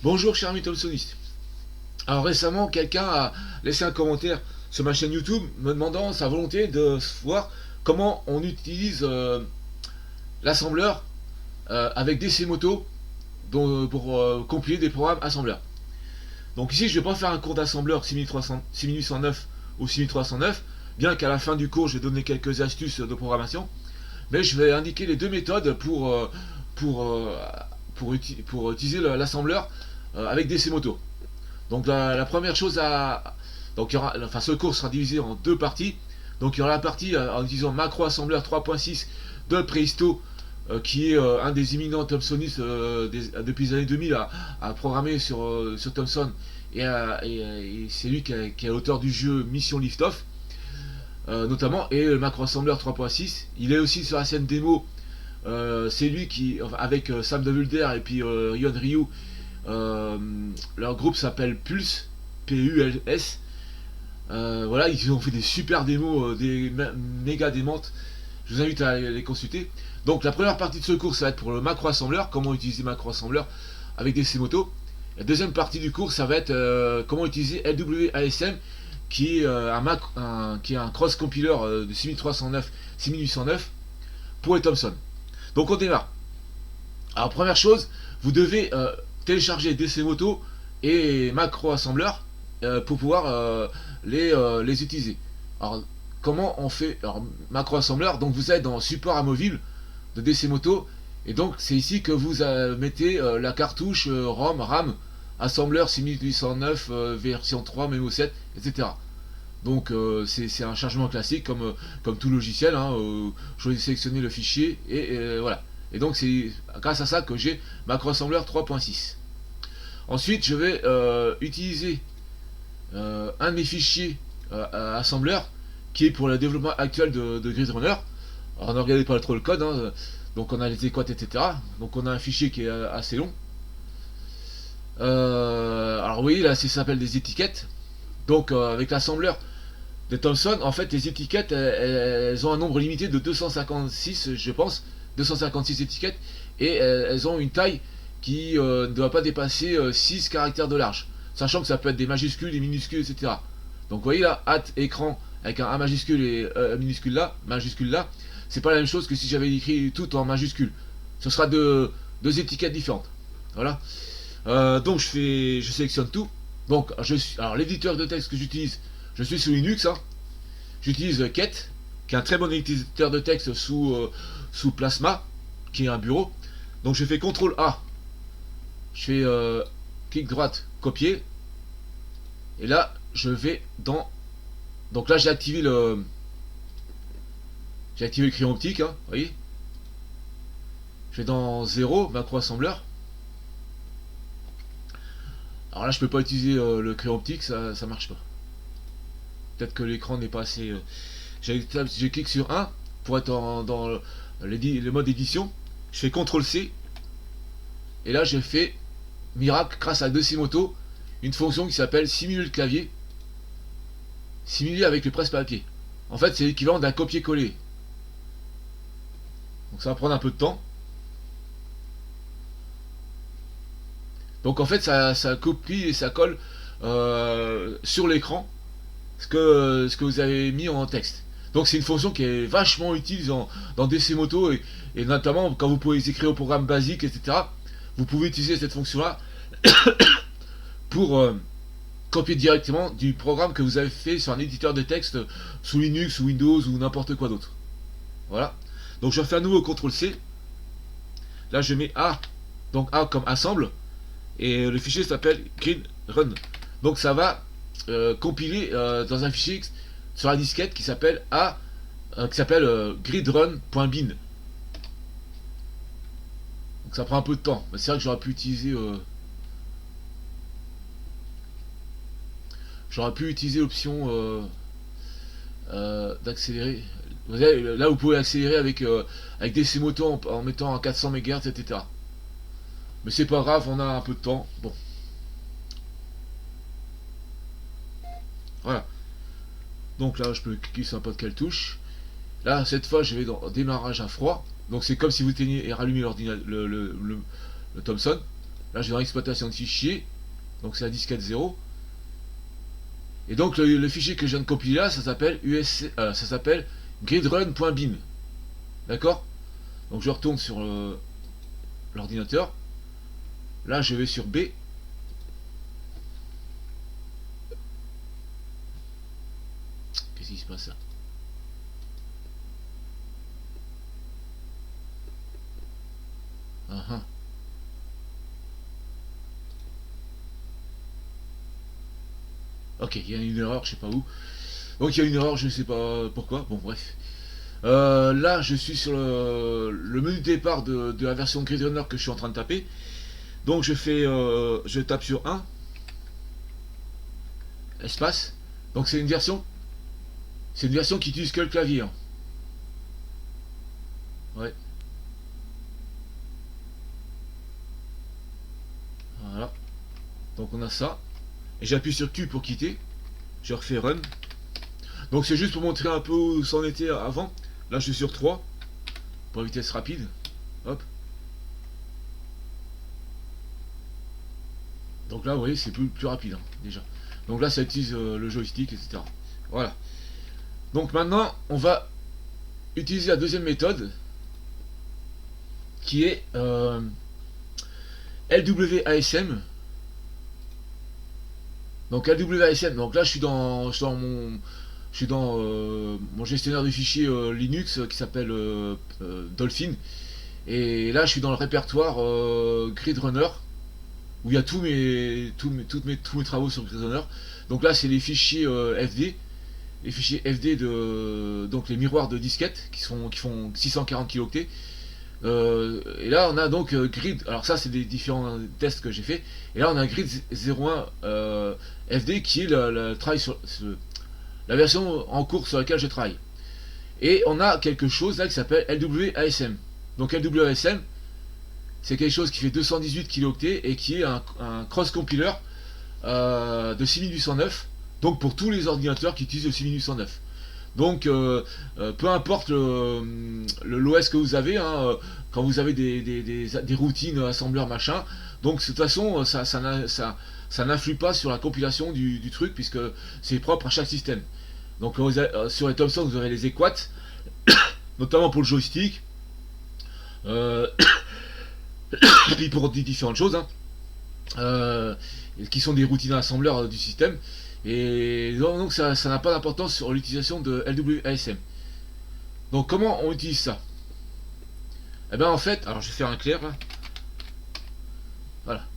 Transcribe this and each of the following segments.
Bonjour cher ami Thomsoniste. Alors récemment, quelqu'un a laissé un commentaire sur ma chaîne YouTube me demandant sa volonté de voir comment on utilise l'assembleur avec DC Moto pour compiler des programmes assembleurs. Donc ici, je ne vais pas faire un cours d'assembleur 6809 ou 6309, bien qu'à la fin du cours, je vais donner quelques astuces de programmation, mais je vais indiquer les deux méthodes pour, euh, pour utiliser l'assembleur avec DC Moto. Donc la première chose donc il y aura, enfin ce cours sera divisé en deux parties. Donc il y aura la partie en utilisant macro assembleur 3.6 de Prehisto, qui est un des éminents Thomsonistes depuis les années 2000 à programmer sur Thomson, et c'est lui qui est l'auteur du jeu Mission Liftoff, notamment, et le macro assembleur 3.6. Il est aussi sur la scène démo. C'est lui qui, enfin, avec Sam de Vulder et puis Yon Ryu, leur groupe s'appelle Pulse, P-U-L-S. Voilà, ils ont fait des super démos, des méga démentes. Je vous invite à les consulter. Donc la première partie de ce cours, ça va être pour le macro assembleur, comment utiliser macro assembleur avec des C-Moto. La deuxième partie du cours, ça va être comment utiliser LWASM, qui est un cross compiler de 6309, 6809 pour les Thomson. Donc on démarre. Alors première chose, vous devez télécharger DC Moto et macro assembleur pour pouvoir les utiliser. Alors comment on fait? Alors macro assembleur, donc vous êtes dans support amovible de DC Moto, et donc c'est ici que vous mettez la cartouche ROM, RAM, assembleur 6809 version 3, Memo 7, etc. Donc c'est un chargement classique comme tout logiciel, hein, je vais sélectionner le fichier et voilà. Et donc c'est grâce à ça que j'ai macro assembleur 3.6. Ensuite je vais utiliser un de mes fichiers assembleur qui est pour le développement actuel de GridRunner. Alors ne regardez pas trop le code, hein, donc on a les équates, etc. Donc on a un fichier qui est assez long. Alors oui, là ça s'appelle des étiquettes. Donc avec l'assembleur de Thomson, en fait les étiquettes elles ont un nombre limité de 256, je pense, 256 étiquettes, et elles ont une taille qui ne doit pas dépasser 6 caractères de large, sachant que ça peut être des majuscules, des minuscules, etc. Donc vous voyez là, hâte écran avec un A majuscule et minuscule là, c'est pas la même chose que si j'avais écrit tout en majuscule. Ce sera deux étiquettes différentes. Voilà. Donc je sélectionne tout. Donc alors l'éditeur de texte que j'utilise, je suis sous Linux, hein. J'utilise Ket, qui est un très bon éditeur de texte sous Plasma, qui est un bureau. Donc je fais CTRL A, je fais clic droite, copier, et là je vais dans. Donc là j'ai activé le crayon optique, hein, vous voyez. Je vais dans 0, macro assembleur. Alors là je peux pas utiliser le crayon optique, ça marche pas. Peut-être que l'écran n'est pas assez. Je clique sur 1 pour être dans le mode édition. Je fais CTRL C. Et là j'ai fait miracle grâce à DC Moto, une fonction qui s'appelle simuler le clavier. Simuler avec le presse-papier. En fait c'est l'équivalent d'un copier-coller. Donc ça va prendre un peu de temps. Donc en fait ça copie et ça colle sur l'écran ce que vous avez mis en texte. Donc c'est une fonction qui est vachement utile dans DC Moto, et notamment quand vous pouvez écrire au programme basique, etc. Vous pouvez utiliser cette fonction là pour copier directement du programme que vous avez fait sur un éditeur de texte sous Linux ou Windows ou n'importe quoi d'autre. Voilà. Donc je refais à nouveau CTRL C. Là je mets A, donc A comme assemble, et le fichier s'appelle GridRun. Donc ça va compiler dans un fichier sur la disquette qui s'appelle gridrun.bin. Donc ça prend un peu de temps, mais c'est vrai que j'aurais pu utiliser l'option d'accélérer. Là vous pouvez accélérer avec DC Moto en mettant en 400 MHz, etc. Mais c'est pas grave, on a un peu de temps. Bon. Voilà. Donc là, je peux cliquer sur n'importe quelle touche. Là, cette fois, je vais dans démarrage à froid. Donc c'est comme si vous éteigniez et rallumiez le Thomson. Là, je vais dans l'exploitation de fichiers. Donc, c'est la disquette 0. Et donc, le fichier que je viens de compiler là, ça s'appelle ça s'appelle gridrun.bin. D'accord? Donc, je retourne sur l'ordinateur. Là, je vais sur B. Qu'est-ce qui se passe là? Uh-huh. Ok, il y a une erreur, je sais pas où. Donc il y a une erreur, je ne sais pas pourquoi. Bon, bref. Là, je suis sur le menu de départ de la version Gridrunner que je suis en train de taper. Donc je tape sur 1, espace. Donc c'est une version qui utilise que le clavier. Hein. Ouais. Voilà. Donc on a ça. Et j'appuie sur Q pour quitter. Je refais Run. Donc c'est juste pour montrer un peu où c'en était avant. Là je suis sur 3. Pour vitesse rapide. Hop. Donc là vous voyez c'est plus rapide hein, déjà. Donc là ça utilise le joystick, etc. Voilà. Donc maintenant on va utiliser la deuxième méthode qui est LWASM. Donc LWASM, donc là je suis dans mon gestionnaire de fichiers Linux qui s'appelle Dolphin. Et là je suis dans le répertoire Gridrunner où il y a tous mes travaux sur Gridrunner. Donc là c'est les fichiers FD, les fichiers FD donc les miroirs de disquettes qui font 640 kilooctets. Et là on a donc grid, alors ça c'est des différents tests que j'ai fait, et là on a grid 01 FD qui est la version en cours sur laquelle je travaille. Et on a quelque chose là qui s'appelle LWASM. Donc LWASM c'est quelque chose qui fait 218 kilooctets et qui est un cross compiler de 6809, donc pour tous les ordinateurs qui utilisent le 6809. Donc peu importe l'OS que vous avez, hein, quand vous avez des routines assembleurs machin, donc de toute façon ça n'influe pas sur la compilation du truc puisque c'est propre à chaque système. Donc sur les Thomson vous aurez les équates, notamment pour le joystick, et puis pour différentes choses, hein, qui sont des routines assembleurs du système. Et donc ça n'a pas d'importance sur l'utilisation de LWASM. Donc comment on utilise ça? Eh bien en fait, alors je vais faire un clair là. Voilà.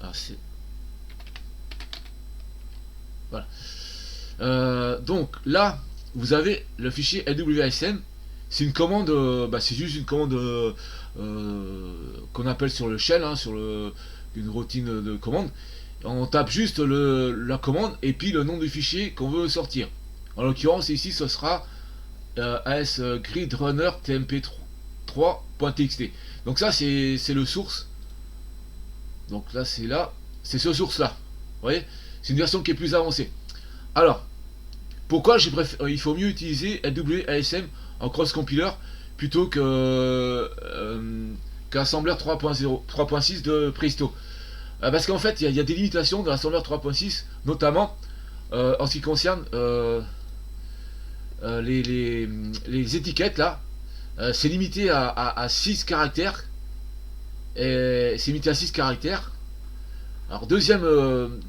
Alors c'est... Voilà. Donc là, vous avez le fichier LWASM. C'est une commande, c'est juste une commande qu'on appelle sur le shell, hein, une routine de commande. On tape juste la commande et puis le nom du fichier qu'on veut sortir. En l'occurrence ici ce sera asgridrunner tmp3.txt. Donc ça c'est le source. Donc là c'est ce source là. Vous voyez, c'est une version qui est plus avancée. Alors pourquoi il faut mieux utiliser LWASM en cross compiler plutôt qu'assembleur 3.6 de Presto? Parce qu'en fait, il y a des limitations dans l'assembleur 3.6, notamment en ce qui concerne les étiquettes là. C'est limité à 6 caractères. C'est limité à 6 caractères. Alors deuxième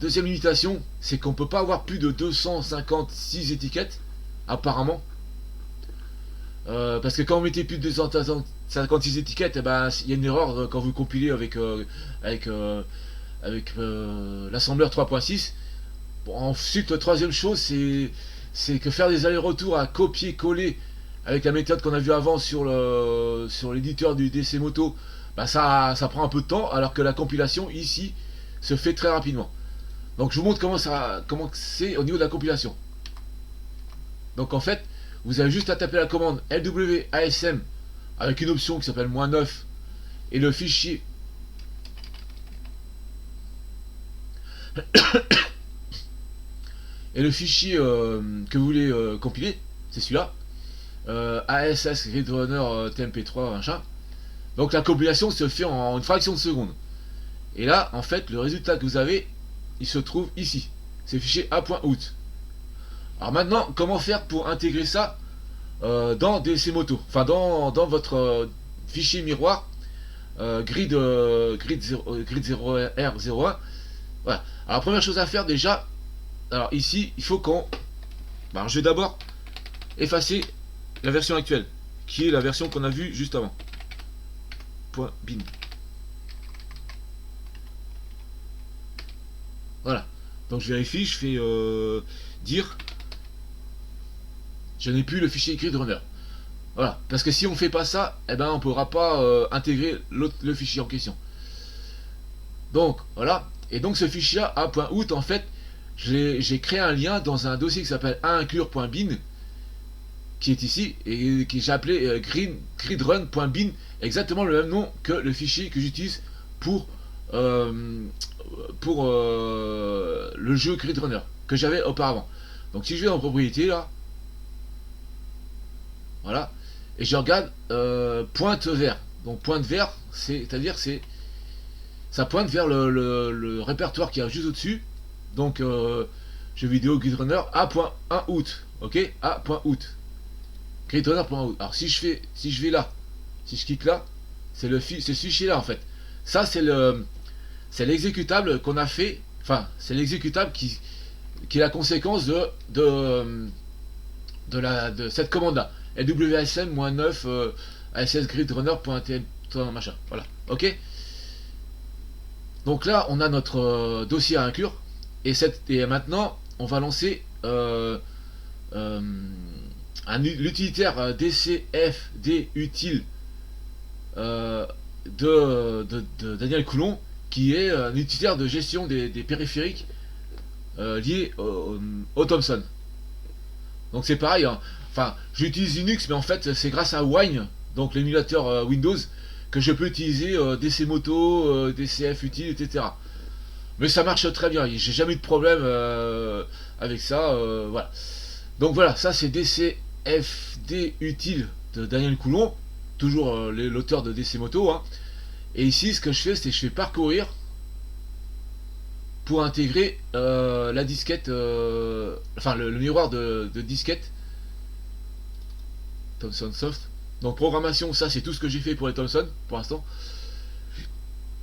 limitation, c'est qu'on peut pas avoir plus de 256 étiquettes, apparemment. Parce que quand vous mettez plus de 256 étiquettes, il y a une erreur quand vous compilez avec l'assembleur 3.6. Bon, ensuite, la troisième chose, c'est que faire des allers-retours à copier-coller avec la méthode qu'on a vue avant sur l'éditeur du DC Moto, ça prend un peu de temps, alors que la compilation ici se fait très rapidement. Donc je vous montre comment c'est au niveau de la compilation. Donc en fait, vous avez juste à taper la commande LWASM avec une option qui s'appelle -9 et le fichier que vous voulez compiler, c'est celui-là, ASS Gridrunner TMP3 machin. Donc la compilation se fait en une fraction de seconde. Et là, en fait, le résultat que vous avez, il se trouve ici. C'est fichier a.out. Alors maintenant, comment faire pour intégrer ça dans DC Moto, enfin dans votre fichier miroir grid 0R01. Voilà. Alors première chose à faire déjà, alors ici il faut qu'on, je vais d'abord effacer la version actuelle, qui est la version qu'on a vue juste avant. Point bin. Voilà. Donc je vérifie, je fais dire je n'ai plus le fichier grid runner. Voilà, parce que si on fait pas ça, eh ben on pourra pas intégrer le fichier en question. Donc voilà, et donc ce fichier a.out, en fait, j'ai créé un lien dans un dossier qui s'appelle inclure.bin, qui est ici, et qui j'ai appelé gridrun.bin, exactement le même nom que le fichier que j'utilise pour le jeu Grid Runner, que j'avais auparavant. Donc si je vais en propriété là, voilà, et je regarde pointe vers. Donc pointe vers, c'est-à-dire ça pointe vers le répertoire qui est juste au-dessus. Donc jeu vidéo Grid Runner A.1out, ok, A.out, Grid Runner.out. Alors si je vais là, si je clique là, c'est ce fichier là en fait. Ça c'est l'exécutable qu'on a fait. Enfin, c'est l'exécutable qui est la conséquence de cette commande là. LWSM-9 ASSGridRunner.tl machin. Voilà. Ok. Donc là, on a notre dossier à inclure. Et maintenant, on va lancer l'utilitaire DCFDutil de Daniel Coulon, qui est un utilitaire de gestion des périphériques liés au Thomson. Donc c'est pareil, hein. Enfin, j'utilise Linux, mais en fait c'est grâce à Wine, donc l'émulateur Windows, que je peux utiliser DC Moto, DCF Util, etc. Mais ça marche très bien, j'ai jamais eu de problème avec ça, voilà. Donc voilà, ça c'est DCFD Util de Daniel Coulon, toujours l'auteur de DC Moto, hein. Et ici, ce que je fais, c'est que je fais parcourir pour intégrer la disquette, enfin le miroir de disquette Thomson Soft. Donc programmation, ça c'est tout ce que j'ai fait pour les Thomson pour l'instant.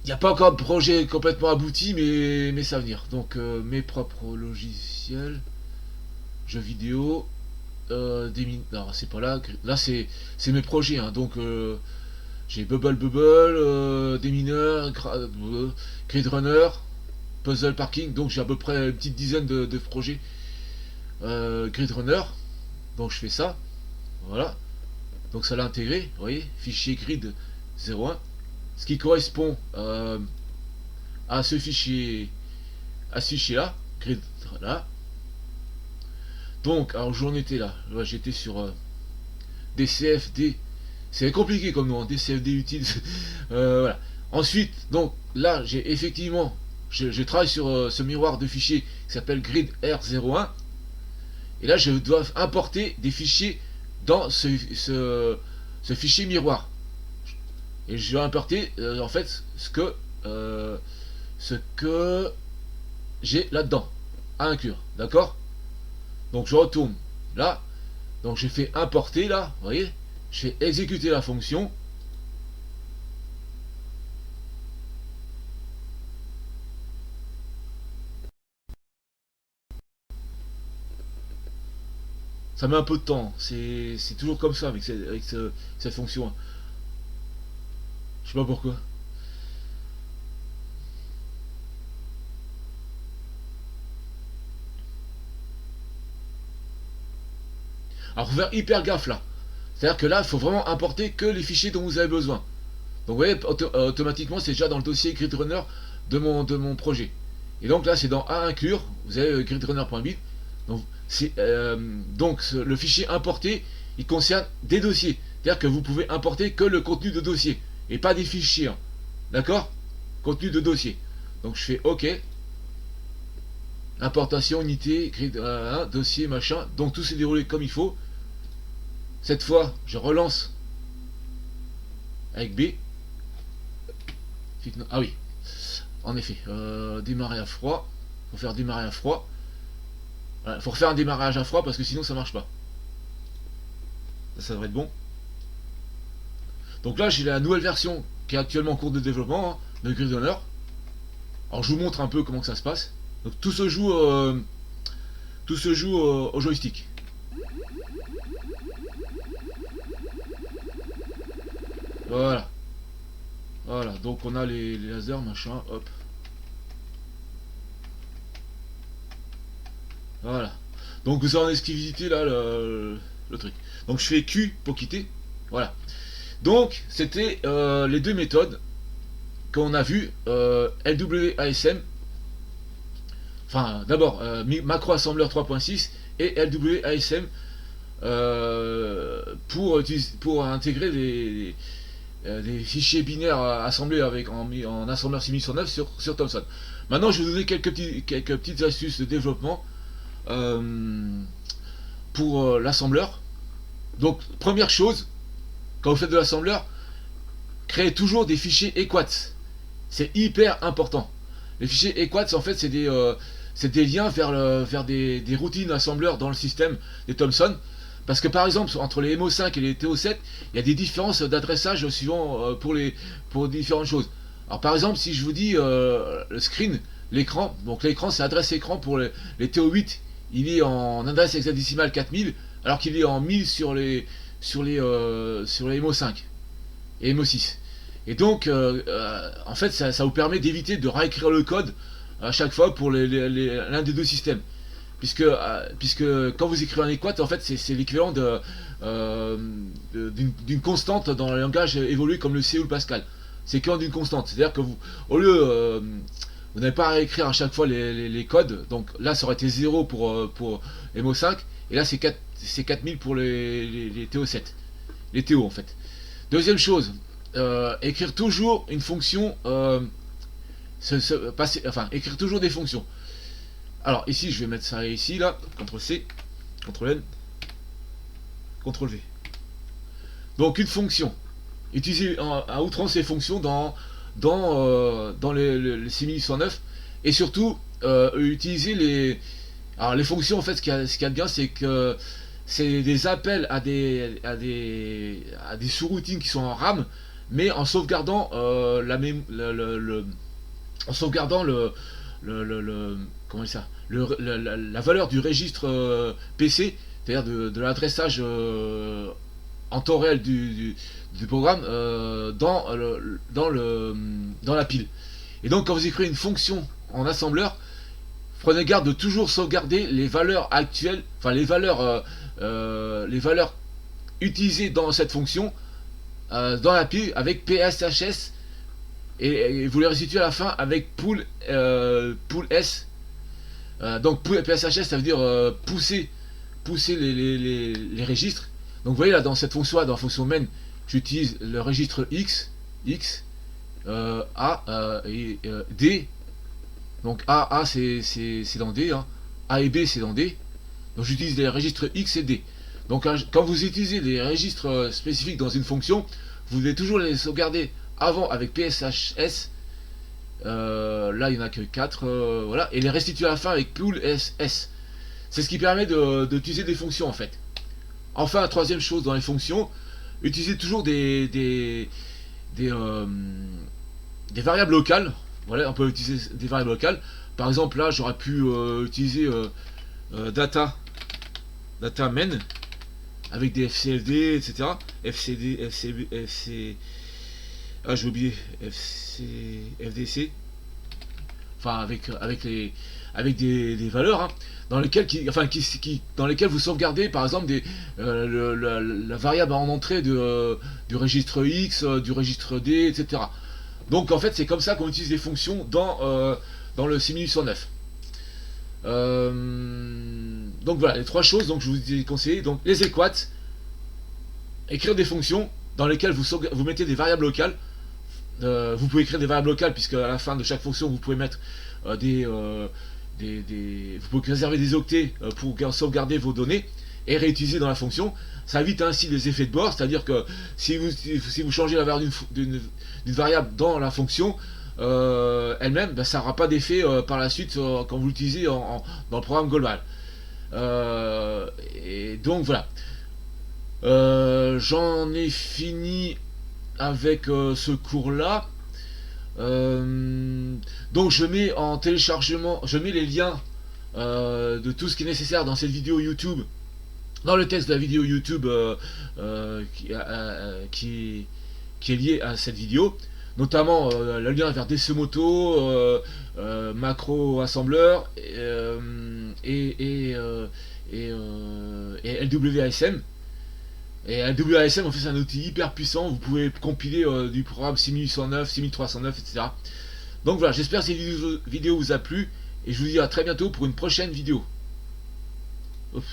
Il n'y a pas encore de projet complètement abouti, mais ça va venir. Donc mes propres logiciels, jeux vidéo, non c'est pas là, là c'est mes projets, hein. Donc j'ai Bubble, des mineurs, Grid Runner, Puzzle Parking, donc j'ai à peu près une petite dizaine de projets Grid Runner. Donc je fais ça, voilà. Donc ça l'a intégré, vous voyez, fichier grid 01, ce qui correspond à ce fichier là, grid là. Donc, alors j'en étais là, ouais, j'étais sur DCFD, c'est compliqué comme nom, hein, DCFD utile. Voilà. Ensuite, donc là j'ai effectivement, je travaille sur ce miroir de fichiers qui s'appelle grid R01, et là je dois importer des fichiers dans ce fichier miroir, et je vais importer en fait ce que j'ai là dedans à inclure, d'accord. Donc je retourne là, donc j'ai fait importer là, vous voyez, je fais exécuter la fonction. Ça met un peu de temps, c'est toujours comme ça avec cette fonction. Je sais pas pourquoi. Alors faut faire hyper gaffe là. C'est-à-dire que là, il faut vraiment importer que les fichiers dont vous avez besoin. Donc vous voyez, automatiquement, c'est déjà dans le dossier GridRunner de mon projet. Et donc là, c'est dans à inclure, vous avez gridrunner.bit. Donc le fichier importé, il concerne des dossiers. C'est-à-dire que vous pouvez importer que le contenu de dossier, et pas des fichiers. Hein. D'accord. Contenu de dossier. Donc je fais OK. Importation, unité, grid, dossier, machin. Donc tout s'est déroulé comme il faut. Cette fois, je relance avec B. Ah oui, en effet, démarrer à froid. Faut faire démarrer à froid. Voilà, faut refaire un démarrage à froid parce que sinon ça marche pas. Ça devrait être bon. Donc là j'ai la nouvelle version qui est actuellement en cours de développement hein, de Grid Runner. Alors je vous montre un peu comment que ça se passe. Donc tout se joue au joystick. Voilà. Voilà, donc on a les lasers, machin, hop. Voilà. Donc vous avez en exclusivité là le truc. Donc je fais Q pour quitter. Voilà. Donc c'était les deux méthodes qu'on a vues, LWASM, enfin d'abord macro assembleur 3.6 et LWASM pour intégrer des fichiers binaires assemblés en assembleur 6109 sur Thomson. Maintenant je vais vous donner quelques petites astuces de développement pour l'assembleur. Donc première chose, quand vous faites de l'assembleur, créez toujours des fichiers equats. C'est hyper important. Les fichiers equats en fait c'est des liens vers des routines assembleurs dans le système des Thomson. Parce que par exemple entre les MO5 et les TO7, il y a des différences d'adressage suivant pour différentes choses. Alors par exemple si je vous dis le screen, l'écran, donc l'écran c'est adresse écran pour les TO8, il est en adresse hexadécimale 4000 alors qu'il est en 1000 sur les MO5 et MO6. Et donc en fait ça vous permet d'éviter de réécrire le code à chaque fois pour l'un des deux systèmes. Puisque quand vous écrivez un equat, en fait, c'est l'équivalent d'une constante dans le langage évolué comme le C ou le Pascal. C'est l'équivalent d'une constante. C'est-à-dire que au lieu, vous n'avez pas à écrire à chaque fois les codes. Donc là, ça aurait été 0 pour MO5. Et là, c'est 4000 pour les TO7. Les TO, en fait. Deuxième chose, écrire toujours une fonction... écrire toujours des fonctions. Alors ici je vais mettre ça ici là, CTRL C, CTRL N, CTRL V. Donc une fonction. Utilisez à outrance les fonctions dans les 6109 et surtout utiliser les fonctions en fait ce qu'il y a de bien c'est que c'est des appels à des sous-routines qui sont en RAM mais en sauvegardant comment ça, la valeur du registre PC, c'est-à-dire de l'adressage en temps réel du programme dans la pile. Et donc quand vous écrivez une fonction en assembleur, prenez garde de toujours sauvegarder les valeurs actuelles, enfin les valeurs utilisées dans cette fonction dans la pile avec PSHS et vous les restituez à la fin avec pool S. Donc PSHS ça veut dire pousser les registres. Donc vous voyez là dans cette fonction là, dans la fonction main, j'utilise le registre X, A et D. Donc A c'est dans D, hein. A et B c'est dans D. Donc j'utilise les registres X et D. Donc quand vous utilisez les registres spécifiques dans une fonction, vous devez toujours les sauvegarder avant avec PSHS. Là il n'y en a que 4 voilà, et les restituer à la fin avec pool S. C'est ce qui permet d'utiliser des fonctions en fait. Enfin, troisième chose dans les fonctions, utilisez toujours des variables locales. Voilà, on peut utiliser des variables locales. Par exemple là j'aurais pu utiliser data main avec des FCFD, etc. Ah, j'ai oublié FDC. Enfin, avec des valeurs hein, dans lesquelles vous sauvegardez par exemple la variable en entrée du registre X, du registre D, etc. Donc en fait c'est comme ça qu'on utilise les fonctions dans le 6109. Donc voilà les trois choses donc je vous ai conseillé. Donc les equats, écrire des fonctions dans lesquelles vous mettez des variables locales. Vous pouvez écrire des variables locales puisque à la fin de chaque fonction vous pouvez mettre vous pouvez réserver des octets pour sauvegarder vos données. est réutilisé dans la fonction. Ça évite ainsi les effets de bord, c'est-à-dire que si vous changez la valeur d'une variable dans la fonction elle-même, ben, ça n'aura pas d'effet par la suite quand vous l'utilisez dans le programme global. Et donc voilà. J'en ai fini avec ce cours-là. Donc je mets en téléchargement, je mets les liens de tout ce qui est nécessaire dans cette vidéo YouTube, dans le texte de la vidéo YouTube qui est lié à cette vidéo, notamment le lien vers Desmoto, macro assembleur et LWASM. Et LWASM, en fait, c'est un outil hyper puissant. Vous pouvez compiler du programme 6809, 6309, etc. Donc voilà, j'espère que cette vidéo vous a plu. Et je vous dis à très bientôt pour une prochaine vidéo. Ouf.